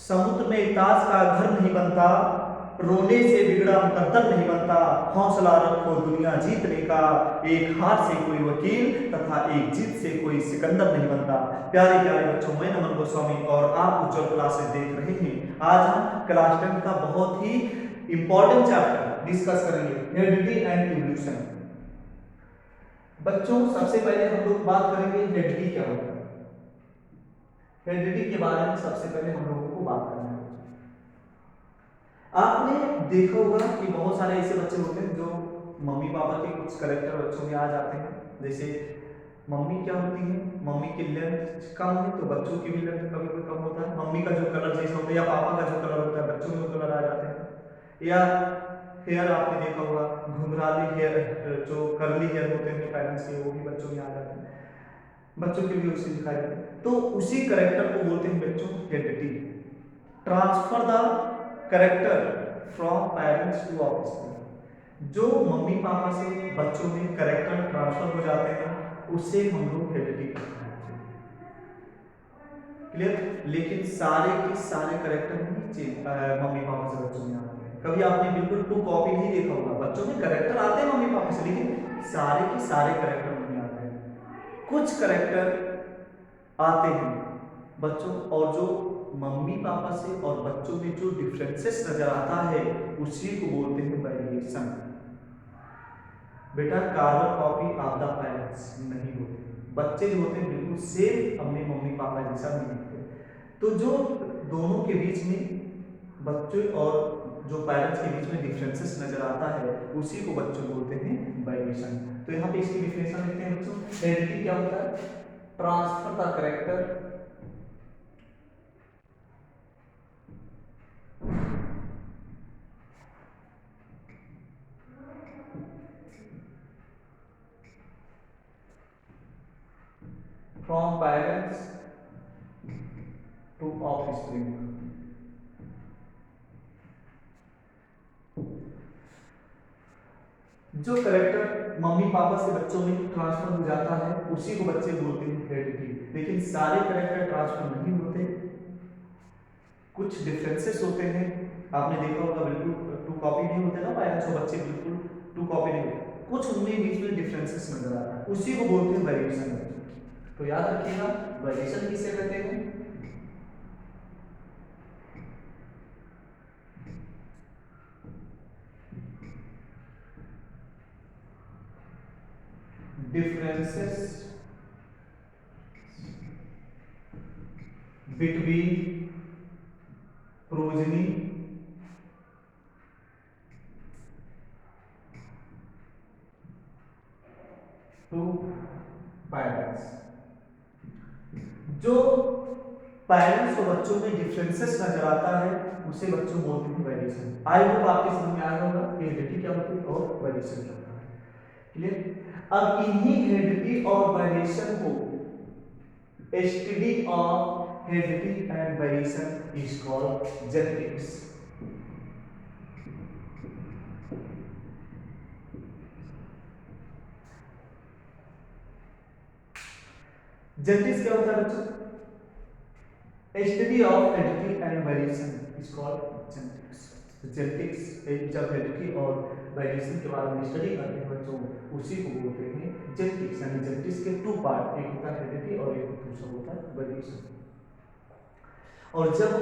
समुद्र में ताज का घर नहीं बनता, रोने से बिगड़ा मुकद्दर नहीं बनता, हौसला रखो दुनिया जीतने का, एक हार से कोई वकील तथा एक जीत से कोई सिकंदर नहीं बनता। प्यारे प्यारे बच्चों, मैं नमन गोस्वामी और आप उज्जवल क्लासेस देख रहे हैं। आज हम क्लास 10 का बहुत ही इंपॉर्टेंट चैप्टर डिस्कस करेंगे, हेरिडिटी एंड इवोल्यूशन। बच्चों, सबसे पहले हम लोग बात करेंगे हेरिडिटी क्या होता है। हेरिडिटी के बारे में सबसे पहले हम लोगों को बात करना है। आपने देखा होगा कि बहुत सारे ऐसे बच्चे होते हैं जो मम्मी पापा के कुछ करेक्टर बच्चों में आ जाते हैं। जैसे मम्मी क्या होती है, मम्मी की लेंथ कम है तो बच्चों की भी लेंथ कभी कभी कम होता है। मम्मी का जो कलर जैसा होता है या पापा का जो कलर होता है बच्चों में वो कलर आ जाते हैं। या हेयर आपने देखा होगा, घुंघराली हेयर, जो कर्ली हेयर होते हैं पेरेंट्स के, वो भी बच्चों में आ जाते हैं। बच्चों के भी उसी दिखाई देते हैं। तो उसी करेक्टर को बोलते हैं बच्चों heredity. Transfer the character from parents to offspring. जो मम्मी पापा से बच्चों में करेक्टर ट्रांसफर हो जाते हैं उसे हम लोग हेरिडिटी कहते हैं। क्लियर? लेकिन सारे के सारे करेक्टर नहीं मम्मी पापा से बच्चों में आते हैं। कभी आपने बिल्कुल टू कॉपी नहीं देखा होगा, बच्चों में करेक्टर आते हैं मम्मी पापा से, लेकिन सारे के सारे करेक्टर नहीं आते हैं। कुछ करेक्टर आते हैं बच्चों, और जो मम्मी पापा से और बच्चों में जो डिफरेंसेस नजर आता है उसी को बोलते हैं वेरिएशन। बेटा, carbon copy of the parents नहीं होते, बच्चे जो होते हैं बिल्कुल सेम अपने मम्मी पापा जैसा नहीं दिखते। तो जो दोनों के बीच में, बच्चों और जो पेरेंट्स के बीच में डिफरेंसेस नजर आता है उसी को बच्चों बोलते हैं वेरिएशन। तो यहाँ पे इसकी डिफिनेशन लिखते हैं बच्चों। हेरिडिटी क्या होता है? Transfer the character from parents to offspring। जो करेक्टर मम्मी पापा से बच्चों में ट्रांसफर हो जाता है उसी को बच्चे बोलते हैं हेरिडिटी। लेकिन सारे करेक्टर ट्रांसफर नहीं होते, कुछ डिफरेंसेस होते हैं। आपने देखा होगा बिल्कुल टू कॉपी नहीं होते ना पेरेंट्स और बच्चे, बिल्कुल टू कॉपी नहीं होते, कुछ उनमें बीच में डिफरेंसेस नजर आता है, उसी को बोलते हैं वेरिएशन। तो याद रखिएगा, वेरिएशन किसे कहते हैं? Differences between progeny to parents. जो पेरेंट्स और बच्चों में डिफरेंसेस नजर आता है उसे बच्चों बोलते हैं वेरिएशन। आई होप आपके समझ में आया होगा कि हेरिडिटी क्या होती है और वेरिएशन क्या होता है। क्लियर? अब इन्हीं हेरिडिटी और वेरिएशन को, study of heredity and variation is called genetics. Genetics क्या होता है बच्चों? Study of heredity and variation is called genetics. Genetics जब हेरिडिटी और वेरिएशन के बारे में स्टडी करते हैं बच्चों, उसी को बोलते हैं जेनेटिक्स। यानी जेनेटिक्स के टू पार्ट, एक होता है हेरिडिटी और एक दूसरा होता है वेरिएशन। और जब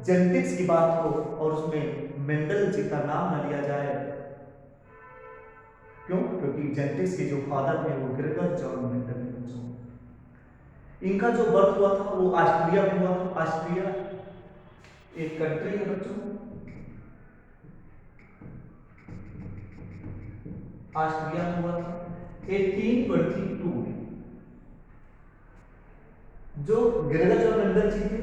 जेनेटिक्स की बात हो और उसमें मेंडल जी का नाम न लिया जाए, क्यों? क्योंकि जेनेटिक्स के जो फादर हैं वो ग्रेगर जॉन मेंडल हैं बच्चों। इनका जो बर्थ हुआ था वो ऑस्ट्रिया में हुआ था। ऑस्ट्रिया एक कंट्री है बच्चों, ऑस्ट्रिया में हुआ था 1822 में। जो ग्रेगर जॉन मेंडल जी थे,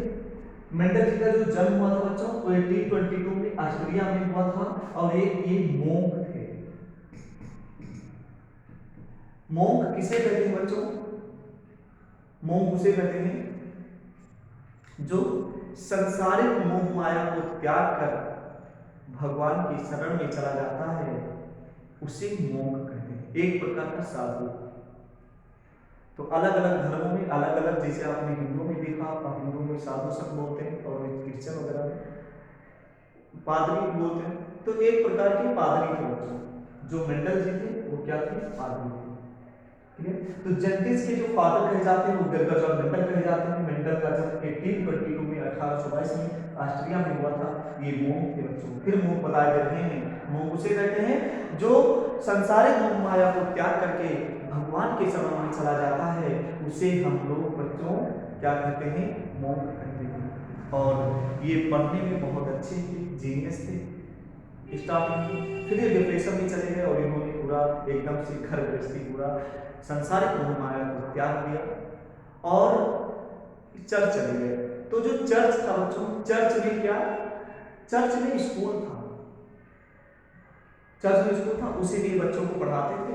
मेंडल जी का जो जन्म हुआ था बच्चों वो 1822 में ऑस्ट्रिया में हुआ था। और ये मोंक थे। मोंक किसे कहते हैं बच्चों? मोंक उसे कहते हैं जो संसारिक मोह माया को त्याग कर भगवान की शरण में चला जाता है, उसे मोंक कहते हैं, एक प्रकार का साधु। तो अलग अलग धर्मों में अलग अलग, जैसे आपने हिंदू में देखा, आप हिंदू में साधु संत बोलते हैं और क्रिश्चियन वगैरह में पादरी बोलते हैं। तो एक प्रकार के पादरी थे बच्चों, जो मेंडल जी थे वो क्या थे, पादरी थे। ठीक है, तो जेंटिस के जो फादर कहे जाते हैं वो गर्गर जॉन मेंडल कहे जाते हैं। मेंडल का जब 1822 में 1822 में ऑस्ट्रिया में हुआ था, ये मोंक थे बच्चों। फिर मोंक बताए जा रहे हैं, मोंक उसे कहते हैं जो संसारिक मोह माया को त्याग करके भगवान के शरण में चला जाता है, उसे हम लोग बच्चों क्या कहते हैं, मोंक कहते हैं। और ये पढ़ने में बहुत अच्छे थे, जीनियस थे स्टार्टिंग में। फिर ये डिप्रेशन में चले गए और इन्होंने पूरा एकदम से घर गृहस्थी, पूरा संसारिक मोह माया को त्याग दिया और चर्च चले गए। तो जो चर्च था बच्चों, चर्च में क्या, चर्च में स्कूल था, चर्च में स्कूल था, उसी में बच्चों को पढ़ाते थे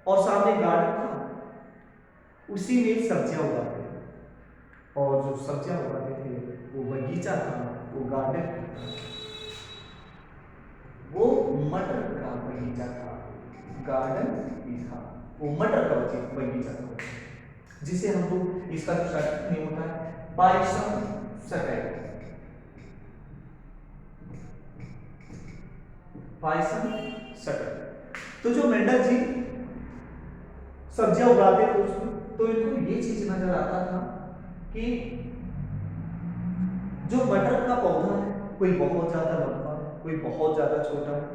और सामने गार्डन था, उसी में सब्जियां उगाते थे। और जो सब्जियां उगाते थे वो बगीचा था, वो गार्डन, वो मटर का बगीचा था, गार्डन भी था, वो मटर का बगीचा था, जिसे हम लोग, इसका जो शॉर्ट नेम होता है पाइसम सटैक, पाइसम सटैक। तो जो मेंडल जी सब्जियां उगाते थे उसमें, तो इनको ये चीज नजर आता था कि जो मटर का पौधा है, कोई बहुत ज्यादा लंबा है, कोई बहुत ज्यादा छोटा है।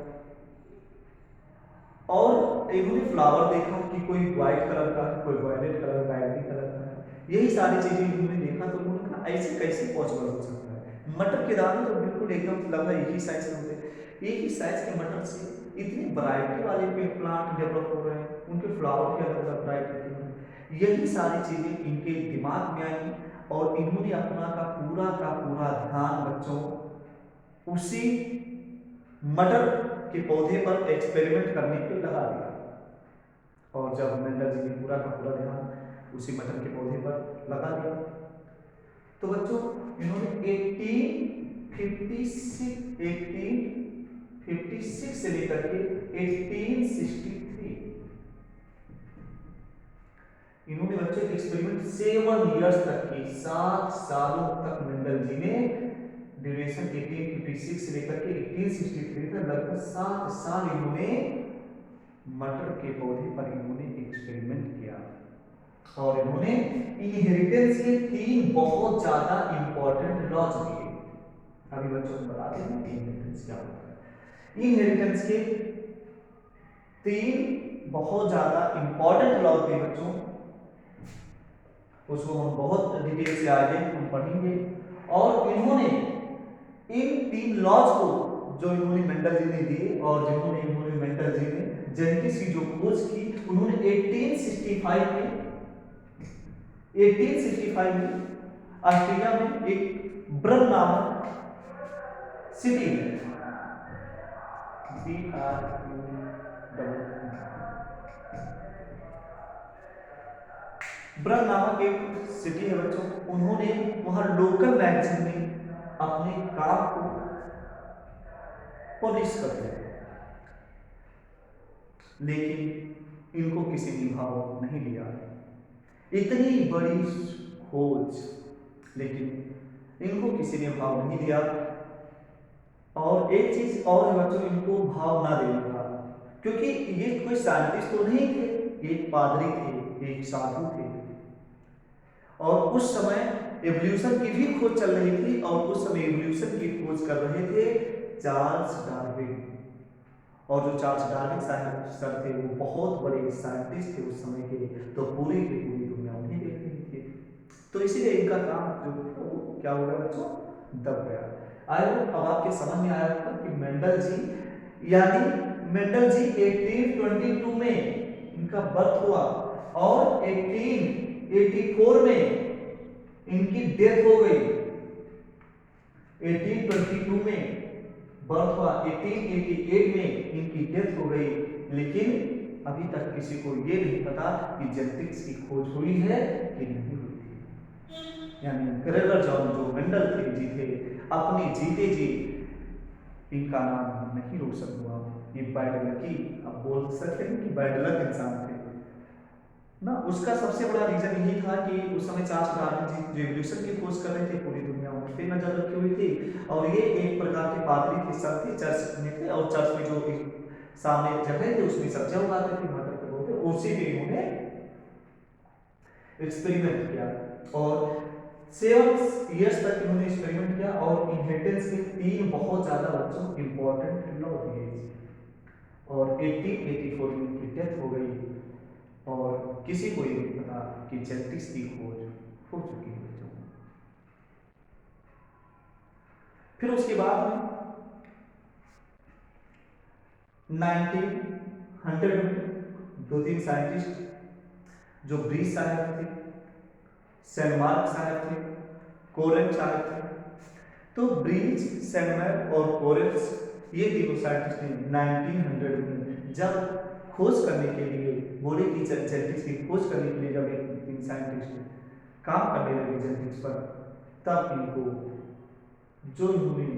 और इन्होंने फ्लावर देखा कि कोई व्हाइट कलर का है, कोई वायलेट कलर, बैगनी कलर का है। यही सारी चीजें इन्होंने देखा, तो उन्होंने कहा ऐसे कैसे पॉसिबल हो सकता है। मटर के दाने तो बिल्कुल एकदम लगभग एक ही साइज के होते हैं, एक ही साइज के मटर से इतनी वैरायटी वाले प्लांट डेवलप हो रहे हैं, उनके फ्लावर की अलग अलग वैरायटी है। यही सारी चीजें इनके दिमाग में आई और इन्होंने अपना का पूरा ध्यान बच्चों उसी मटर के पौधे पर एक्सपेरिमेंट करने पे लगा दिया। और जब मेंडल जी ने पूरा का पूरा ध्यान उसी मटर के पौधे पर लगा दिया, तो बच्चों इन्होंने 1856 से लेकर के 1863 इन्होंने बच्चों एक्सपेरिमेंट 7 इयर्स तक की, 7 सालों तक मेंडल जी ने ड्यूरेशन 1856 से लेकर के 1863 तक लगभग 7 साल इन्होंने मटर के पौधे पर इन्होंने एक्सपेरिमेंट किया। और इन्होंने इनहेरिटेंस के 3 बहुत ज्यादा इंपॉर्टेंट लॉज दिए। अभी बच्चों को बताते हैं इनहेरिटेंस क्या होता है। इनहेरिटेंस के 3 बहुत ज्यादा इंपॉर्टेंट लॉज दिए बच्चों, उसको हम बहुत डिटेल से आगे हम पढ़ेंगे। और इन्होंने इन 3 लॉज को जो इन्होंने मेंडल जी ने दिए, और जिन्होंने इन्होंने मेंडल जी ने जेनेटिक्स की जो खोज की, उन्होंने 1865 में ऑस्ट्रिया में एक ब्रन नामक सिटी है, ब्रन नामक एक सिटी है बच्चों, उन्होंने वहां लोकल मैगजीन में अपने काम को पब्लिश कर दिया। लेकिन इनको किसी ने भाव नहीं लिया। इतनी बड़ी खोज, लेकिन इनको किसी ने भाव नहीं दिया। और एक चीज और बच्चों, इनको भाव ना देने का, क्योंकि ये कोई साइंटिस्ट तो नहीं थे, एक पादरी थे, एक साधु थे। और उस समय एवोल्यूशन की भी खोज चल रही थी, और उस समय एवोल्यूशन की खोज कर रहे थे चार्ल्स डार्विन। और जो चार्ल्स डार्विन सर थे वो बहुत बड़े साइंटिस्ट थे उस समय के, तो पूरी की पूरी दुनिया उन्हें देख रही थी। तो इसीलिए इनका काम जो वो क्या हो गया बच्चों, दब गया। आया अब आपके समझ में आया होगा कि मेंडल जी, यानी मेंडल जी 1822 में इनका बर्थ हुआ और 1884 में इनकी डेथ हो गई। 1822 में बर्थ हुआ, 1888 में इनकी डेथ हो गई। लेकिन अभी तक किसी को ये नहीं पता कि जेनेटिक्स की खोज हुई है कि नहीं हुई थी। यानी ग्रेगर जॉन जो मेंडल जी थे, अपने जीते जी इनका नाम नहीं रोशन हुआ। ये बैड लकी, अब बोल सकते हैं कि बैड लक इंसान थे। ना। उसका सबसे बड़ा रीजन यही था कि उस समय चार्ल्स डार्विन जी रिवोल्यूशन की खोज कर रहे थे, पूरी दुनिया उन पे नजर रखी हुई थी। और ये एक प्रकार के पादरी थे, संत थे, चर्च में थे, और चर्च में जो सामने जगह थे उसमें सब्जियां उगाते थे, मटर के पौधे, उसी पे इन्होंने एक्सपेरिमेंट किया। और 7 इयर्स तक इन्होंने एक्सपेरिमेंट किया और इनहेरिटेंस में 3 बहुत ज्यादा बच्चों को इंपॉर्टेंट लॉ दिए। और 1884 में इनकी डेथ हो गई और किसी को ये नहीं पता कि जेनेटिक्स की खोज हो चुकी है बच्चों। फिर उसके बाद में 1900 में 2-3 साइंटिस्ट जो ब्रीज साहब थे, सेनमार्क साहब थे, कोरेन साहब थे। तो ब्रीज, सेनमार्क और कोरेन, ये तीनों साइंटिस्ट ने 1900 में जब खोज करने के लिए बोले कि जेनेटिक्स की खोज करने के लिए जब एक 3 साइंटिस्ट काम करने लगे जेनेटिक्स पर, तब इनको जो इन्होंने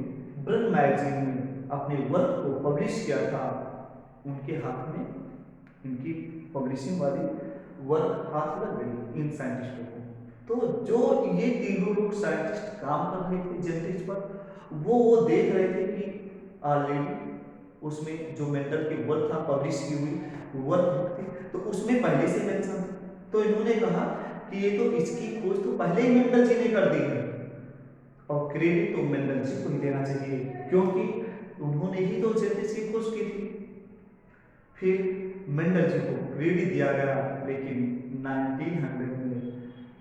ब्रन मैगजीन में अपने वर्क को पब्लिश किया था, उनके हाथ में इनकी पब्लिशिंग वाली वर्क हाथ लग गई इन साइंटिस्टों को। तो जो ये तीनों लोग साइंटिस्ट काम कर रहे थे जेनेटिक्स पर, वो देख रहे थे कि ऑलरेडी उसमें जो मेंडल की वर्क था पब्लिश की हुई वर्क थी, तो उसमें पहले से मेंशन था। तो इन्होंने कहा कि ये तो इसकी खोज तो पहले ही मेंडल जी ने कर दी है, और क्रेडिट तो मेंडल जी को ही देना चाहिए, क्योंकि उन्होंने ही तो जेनेटिक्स की खोज की थी। फिर मेंडल जी को क्रेडिट दिया गया, लेकिन 1900 में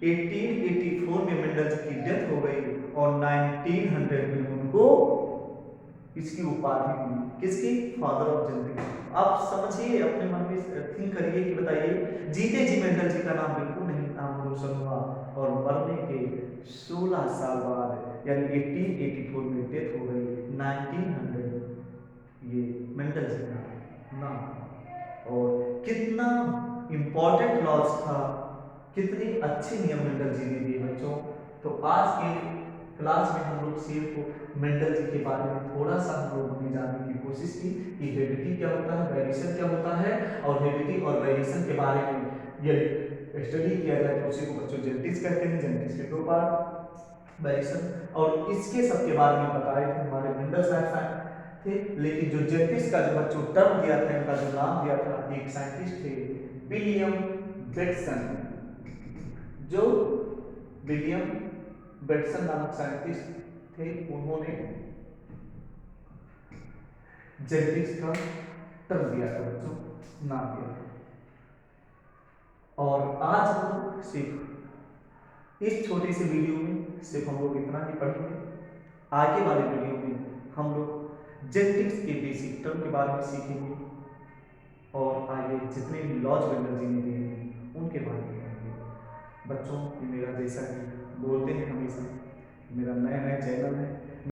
1884 में मेंडल जी की डेथ हो गई और 1900 में उनको इसकी उपाधि दी, किसकी? Father of genetics. आप समझिए, अपने मन में थिंक करिए कि बताइए, जीते जी मेंडल जी का नाम बिल्कुल नहीं नाम रोशन हुआ, और मरने के 16 साल बाद यानी 1884 में डेथ हो गई। 1900 ये मेंडल जी का नाम। और कितना इंपॉर्टेंट लॉज था, कितने अच्छे नियम मेंडल जी ने दिए बच्चों। तो आज के क्लास में हम लोग सिर्फ मेंडल जी के बारे में थोड़ा सा हम लोगों ने जानने की कोशिश की कि हेरिडिटी क्या होता है, वेरिएशन क्या होता है, और हेरिडिटी और वेरिएशन के बारे में यदि स्टडी किया जाए तो उसी को बच्चों जेनेटिक्स कहते हैं। जेनेटिक्स के 2 पार्ट, वेरिएशन, और इसके सबके बारे में बताए थे हमारे मेंडल साहब थे। लेकिन जो जेनेटिक्स का जो बच्चों टर्म दिया था, इनका जो नाम दिया था, एक साइंटिस्ट थे विलियम बेटसन, जो विलियम बेटसन नामक साइंटिस्ट थे। उन्होंने जेनेटिक्स का टर्म दिया था बच्चों, नाम दिया था। और आज हम लोग सिर्फ इस छोटी सी वीडियो में सिर्फ हम लोग इतना ही पढ़ेंगे। आगे वाले वीडियो में हम लोग जेनेटिक्स के बेसिक टर्म के बारे में सीखेंगे, और आगे जितने भी लॉज मेंडल जी ने दिए हैं उनके बारे में पढ़ेंगे। बच्चों, ये मेरा जैसा कि बोलते हैं हमेशा, मेरा नया नया चैनल है,